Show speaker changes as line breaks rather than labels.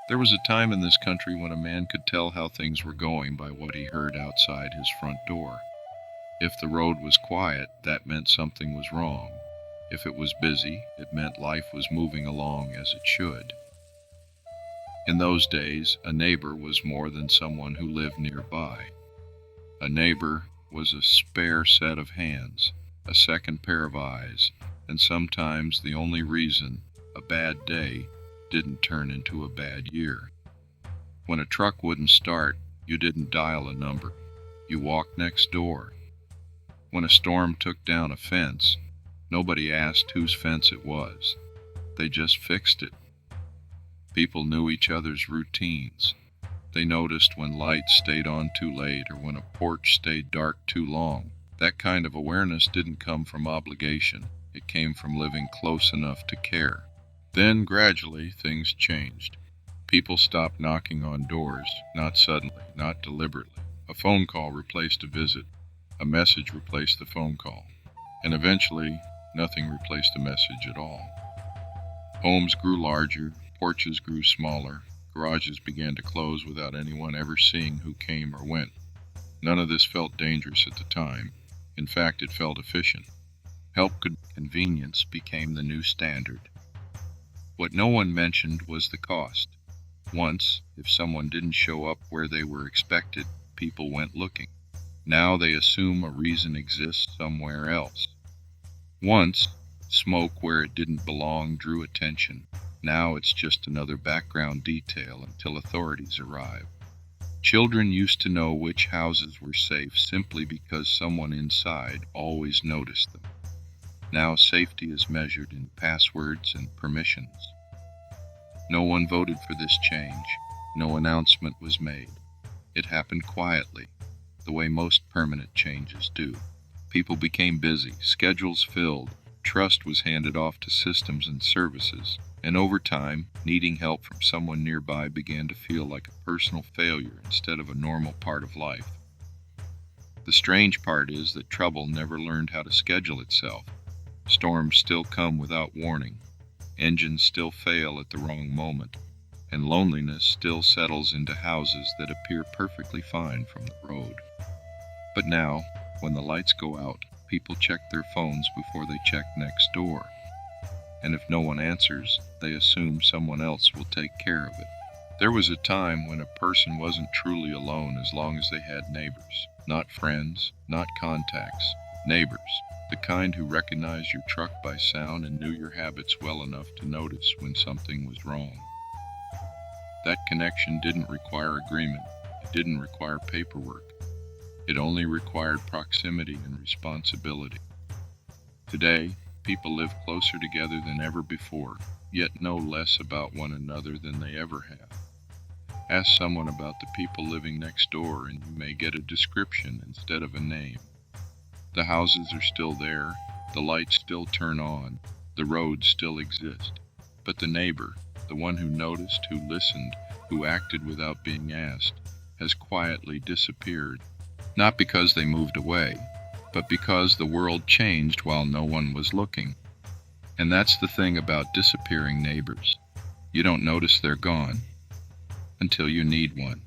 There was a time in this country when a man could tell how things were going by what he heard outside his front door. If the road was quiet, that meant something was wrong. If it was busy, it meant life was moving along as it should. In those days, a neighbor was more than someone who lived nearby. A neighbor was a spare set of hands, a second pair of eyes, and sometimes the only reason a bad day didn't turn into a bad year. When a truck wouldn't start, you didn't dial a number. You walked next door. When a storm took down a fence, nobody asked whose fence it was. They just fixed it. People knew each other's routines. They noticed when lights stayed on too late or when a porch stayed dark too long. That kind of awareness didn't come from obligation. It came from living close enough to care. Then, gradually, things changed. People stopped knocking on doors, not suddenly, not deliberately. A phone call replaced a visit. A message replaced the phone call. And eventually, nothing replaced a message at all. Homes grew larger, porches grew smaller, garages began to close without anyone ever seeing who came or went. None of this felt dangerous at the time. In fact, it felt efficient. Convenience became the new standard. What no one mentioned was the cost. Once, if someone didn't show up where they were expected, people went looking. Now they assume a reason exists somewhere else. Once, smoke where it didn't belong drew attention. Now it's just another background detail until authorities arrive. Children used to know which houses were safe simply because someone inside always noticed them. Now safety is measured in passwords and permissions. No one voted for this change. No announcement was made. It happened quietly, the way most permanent changes do. People became busy, schedules filled, trust was handed off to systems and services, and over time, needing help from someone nearby began to feel like a personal failure instead of a normal part of life. The strange part is that trouble never learned how to schedule itself. Storms still come without warning, engines still fail at the wrong moment, and loneliness still settles into houses that appear perfectly fine from the road. But now, when the lights go out, people check their phones before they check next door. And if no one answers, they assume someone else will take care of it. There was a time when a person wasn't truly alone as long as they had neighbors. Not friends, not contacts, neighbors. The kind who recognized your truck by sound and knew your habits well enough to notice when something was wrong. That connection didn't require agreement. It didn't require paperwork. It only required proximity and responsibility. Today, people live closer together than ever before, yet know less about one another than they ever have. Ask someone about the people living next door and you may get a description instead of a name. The houses are still there, the lights still turn on, the roads still exist. But the neighbor, the one who noticed, who listened, who acted without being asked, has quietly disappeared. Not because they moved away, but because the world changed while no one was looking. And that's the thing about disappearing neighbors. You don't notice they're gone until you need one.